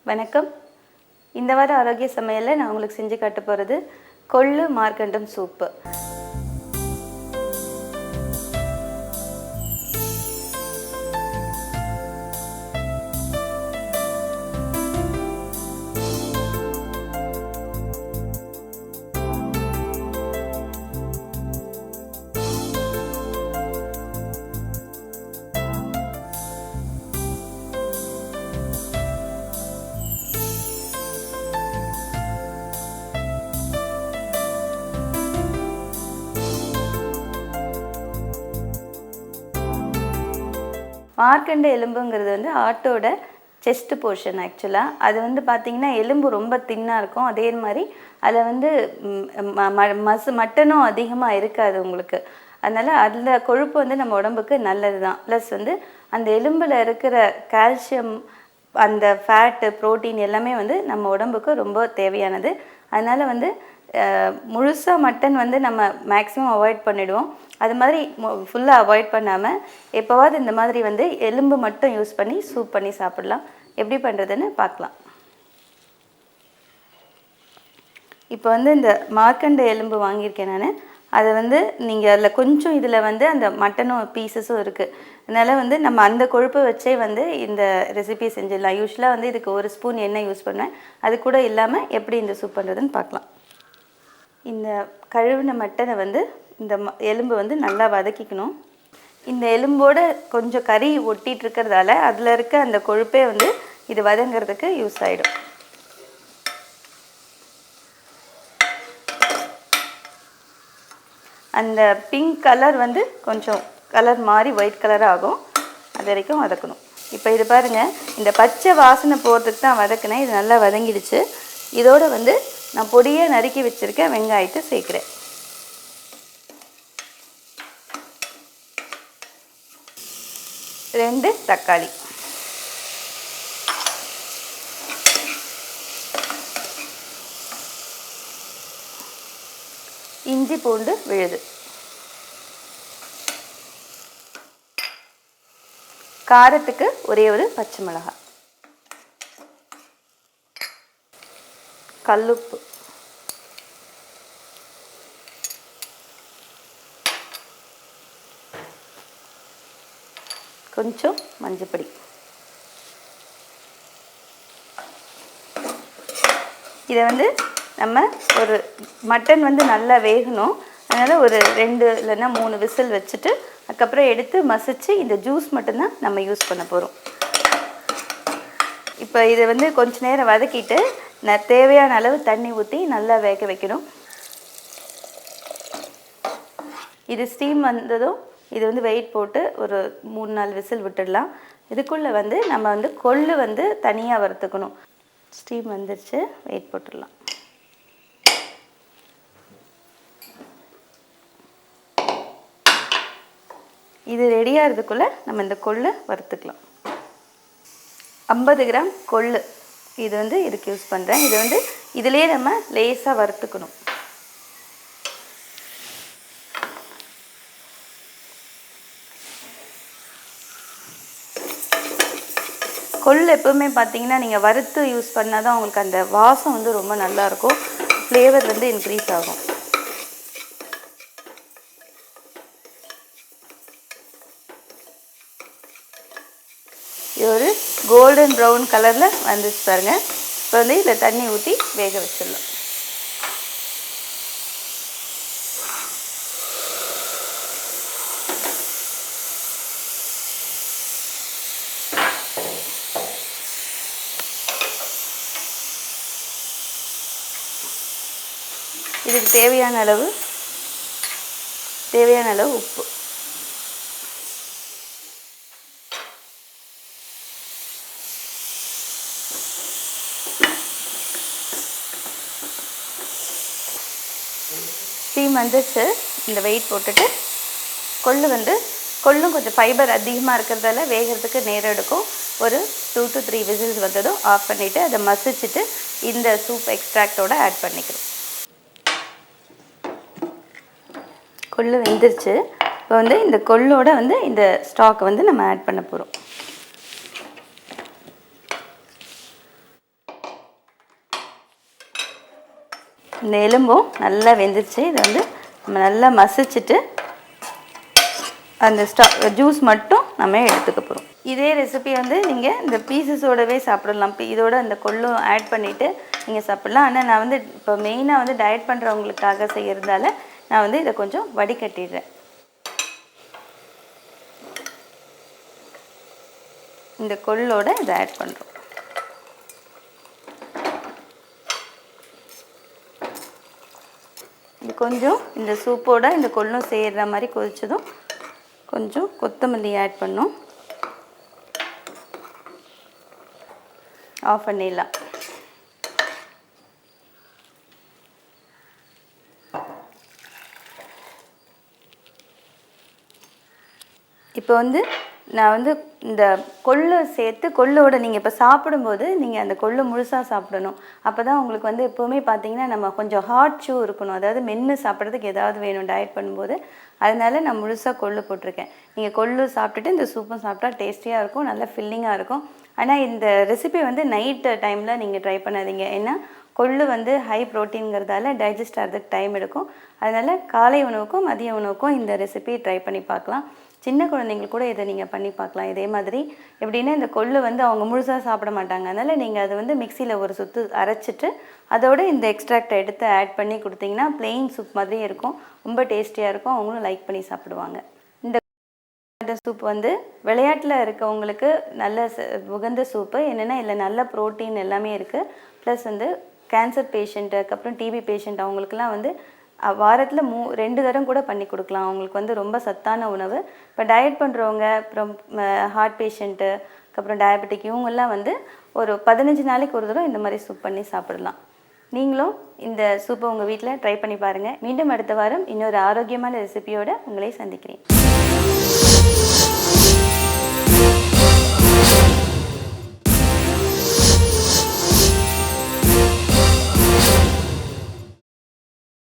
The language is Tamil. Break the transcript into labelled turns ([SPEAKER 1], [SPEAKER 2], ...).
[SPEAKER 1] வணக்கம். இந்த வார ஆரோக்கிய சமையல்ல நான் உங்களுக்கு செஞ்சு காட்ட போகிறது கொள்ளு மார்கண்டம் சூப்பு. மார்க்கண்ட எலும்புங்கிறது வந்து ஆட்டோட செஸ்ட் போர்ஷன். ஆக்சுவலாக அது வந்து பார்த்திங்கன்னா எலும்பு ரொம்ப தின்னாக இருக்கும். அதே மாதிரி அதில் வந்து மட்டனும் அதிகமாக இருக்காது உங்களுக்கு. அதனால் அதில் கொழுப்பு வந்து நம்ம உடம்புக்கு நல்லது தான். ப்ளஸ் வந்து அந்த எலும்பில் இருக்கிற கால்சியம், அந்த ஃபேட்டு, ப்ரோட்டீன் எல்லாமே வந்து நம்ம உடம்புக்கு ரொம்ப தேவையானது. அதனால் வந்து முழுசாக மட்டன் வந்து நம்ம மேக்ஸிமம் அவாய்ட் பண்ணிவிடுவோம். அது மாதிரி ஃபுல்லாக அவாய்ட் பண்ணாமல் எப்போவாது இந்த மாதிரி வந்து எலும்பு மட்டும் யூஸ் பண்ணி சூப் பண்ணி சாப்பிடலாம். எப்படி பண்ணுறதுன்னு பார்க்கலாம். இப்போ வந்து இந்த மார்க்கண்ட எலும்பு வாங்கியிருக்கேன் நான். அதை வந்து நீங்கள் அதில் கொஞ்சம் இதில் வந்து அந்த மட்டனும் பீசஸும் இருக்குது. அதனால் வந்து நம்ம அந்த கொழுப்பை வச்சே வந்து இந்த ரெசிபி செஞ்சிடலாம். யூஸ்வலாக வந்து இதுக்கு 1 ஸ்பூன் எண்ணெய் யூஸ் பண்ணுவேன். அது கூட இல்லாமல் எப்படி இந்த சூப் பண்ணுறதுன்னு பார்க்கலாம். இந்த கழுவின மட்டனை வந்து இந்த எலும்பு வந்து நல்லா வதக்கிக்கணும். இந்த எலும்போடு கொஞ்சம் கறி ஒட்டிகிட்டு இருக்கிறதால அதில் இருக்க அந்த கொழுப்பே வந்து இது வதங்கிறதுக்கு யூஸ் ஆகிடும். அந்த பிங்க் கலர் வந்து கொஞ்சம் கலர் மாறி ஒயிட் கலராக ஆகும். அது வரைக்கும் வதக்கணும். இப்போ இது பாருங்கள், இந்த பச்சை வாசனை போகிறதுக்கு தான் வதக்கினேன். இது நல்லா வதங்கிடுச்சு. இதோடு வந்து நான் பொடியை நறுக்கி வச்சுருக்கேன் வெங்காயத்தை சேர்க்குறேன். ரெண்டு தக்காளி, இஞ்சி பூண்டு விழுது, காரத்துக்கு ஒரே ஒரு பச்சை மிளகாய், கல்லுப்பு, கொஞ்சம் மஞ்சப்பொடி. இதை வந்து நம்ம ஒரு மட்டன் வந்து நல்லா வேகணும். அதனால் ஒரு 2 இல்லைன்னா 3 விசில் வச்சுட்டு அதுக்கப்புறம் எடுத்து மசிச்சு இந்த ஜூஸ் மட்டும்தான் நம்ம யூஸ் பண்ண போகிறோம். இப்போ இதை வந்து கொஞ்ச நேரம் வதக்கிட்டு தேவையான அளவு தண்ணி ஊற்றி நல்லா வேக வைக்கணும். இது ஸ்டீம் வந்ததும் இது வந்து வெயிட் போட்டு ஒரு 3-4 விசில் விட்டுடலாம். இதுக்குள்ளே வந்து நம்ம வந்து கொள்ளு வந்து தனியாக வறுத்துக்கணும். ஸ்டீம் வந்துருச்சு, வெயிட் போட்டுடலாம். இது ரெடியாகிறதுக்குள்ளே நம்ம இந்த கொள்ளு வறுத்துக்கலாம். 50 கிராம் கொள்ளு இது வந்து இதுக்கு யூஸ் பண்ணுறேன். இது வந்து இதிலே நம்ம லேசாக வறுத்துக்கணும். கொள்ளு எப்போவுமே பார்த்தீங்கன்னா நீங்கள் வறுத்து யூஸ் பண்ணால் தான் உங்களுக்கு அந்த வாசம் வந்து ரொம்ப நல்லாயிருக்கும். ஃப்ளேவர் வந்து இன்க்ரீஸ் ஆகும். இது ஒரு கோல்டன் ப்ரௌன் கலரில் வந்துச்சு பாருங்கள். இப்போ வந்து இதில் தண்ணி ஊற்றி வேக வச்சிடலாம். இதுக்கு தேவையான அளவு உப்பு, ஸ்டீம் வந்துச்சு. இந்த வெயிட் போட்டுட்டு கொள்ளும் கொஞ்சம் ஃபைபர் அதிகமாக இருக்கிறதால வேகிறதுக்கு நேரம் எடுக்கும். ஒரு 2 to 3 விசில்ஸ் வந்ததும் ஆஃப் பண்ணிவிட்டு அதை மசிச்சுட்டு இந்த சூப் எக்ஸ்ட்ராக்டோடு ஆட் பண்ணிக்கிறோம். கொள்ளு வெந்துருச்சு. இப்போ வந்து இந்த கொள்ளோட வந்து இந்த ஸ்டாக் வந்து நம்ம ஆட் பண்ண போகிறோம். இந்த எலும்பும் நல்லா வெந்துருச்சு. இதை வந்து நம்ம நல்லா மசிச்சுட்டு அந்த ஜூஸ் மட்டும் நம்ம எடுத்துக்க போகிறோம். இதே ரெசிபி வந்து நீங்கள் இந்த பீசஸோடவே சாப்பிடலாம். இதோட அந்த கொள்ளும் ஆட் பண்ணிவிட்டு நீங்கள் சாப்பிட்லாம். ஆனால் நான் வந்து இப்போ மெயினாக வந்து டயட் பண்ணுறவங்களுக்காக செய்கிறதால நான் வந்து இதை கொஞ்சம் வடிகட்டிடுறேன். இந்த கொள்ளோட இதை ஆட் பண்ணுறோம். இது கொஞ்சம் இந்த சூப்போட இந்த கொள்ளும் சேர்கிற மாதிரி கொதிச்சதும் கொஞ்சம் கொத்தமல்லி ஆட் பண்ணோம். ஆஃப் பண்ணிடலாம். இப்போ வந்து நான் வந்து இந்த கொள்ளு சேர்த்து கொள்ளோட நீங்கள் இப்போ சாப்பிடும்போது நீங்கள் அந்த கொள்ளு முழுசாக சாப்பிடணும். அப்போ தான் உங்களுக்கு வந்து எப்போவுமே பார்த்தீங்கன்னா நம்ம கொஞ்சம் ஹார்ட் ஷூ இருக்கணும். அதாவது மென்று சாப்பிட்றதுக்கு ஏதாவது வேணும் டயட் பண்ணும்போது. அதனால நான் முழுசாக கொள்ளு போட்டிருக்கேன். நீங்கள் கொள்ளு சாப்பிட்டுட்டு இந்த சூப்பும் சாப்பிட்டா டேஸ்டியாக இருக்கும், நல்லா ஃபில்லிங்காக இருக்கும். ஆனால் இந்த ரெசிபி வந்து நைட்டு டைமில் நீங்கள் ட்ரை பண்ணாதீங்க. ஏன்னா கொள்ளு வந்து ஹை ப்ரோட்டீன்ங்கிறதால டைஜஸ்ட் ஆகிறதுக்கு டைம் எடுக்கும். அதனால் காலை உணவுக்கும் மதிய உணவுக்கும் இந்த ரெசிபி ட்ரை பண்ணி பார்க்கலாம். சின்ன குழந்தைங்களுக்கு கூட இதை நீங்கள் பண்ணி பார்க்கலாம். இதே மாதிரி எப்படின்னா இந்த கொள்ளு வந்து அவங்க முழுசாக சாப்பிட மாட்டாங்க. அதனால் நீங்கள் அதை வந்து மிக்சியில் ஒரு சுற்று அரைச்சிட்டு அதோட இந்த எக்ஸ்ட்ராக்டை எடுத்து ஆட் பண்ணி கொடுத்தீங்கன்னா ப்ளெயின் சூப் மாதிரியே இருக்கும். ரொம்ப டேஸ்டியாக இருக்கும். அவங்களும் லைக் பண்ணி சாப்பிடுவாங்க. இந்த சூப் வந்து விளையாட்டில் இருக்கவங்களுக்கு நல்ல உகந்த சூப்பு. என்னென்னா இதில் நல்ல ப்ரோட்டீன் எல்லாமே இருக்குது. ப்ளஸ் வந்து கேன்சர் பேஷண்ட்டு, அதுக்கப்புறம் டிபி பேஷண்ட் அவங்களுக்குலாம் வந்து வாரத்தில் 2 தரம் கூட பண்ணி கொடுக்கலாம். அவங்களுக்கு வந்து ரொம்ப சத்தான உணவு. இப்போ டயட் பண்ணுறவங்க, அப்புறம் ஹார்ட் பேஷண்ட்டு, அதுக்கப்புறம் டயபெட்டிக் இவங்கெல்லாம் வந்து ஒரு 15 நாளைக்கு ஒரு தரம் இந்த மாதிரி சூப் பண்ணி சாப்பிடலாம். நீங்களும் இந்த சூப்பை உங்கள் வீட்டில் ட்ரை பண்ணி பாருங்கள். மீண்டும் அடுத்த வாரம் இன்னொரு ஆரோக்கியமான ரெசிபியோடு உங்களை சந்திக்கிறேன்.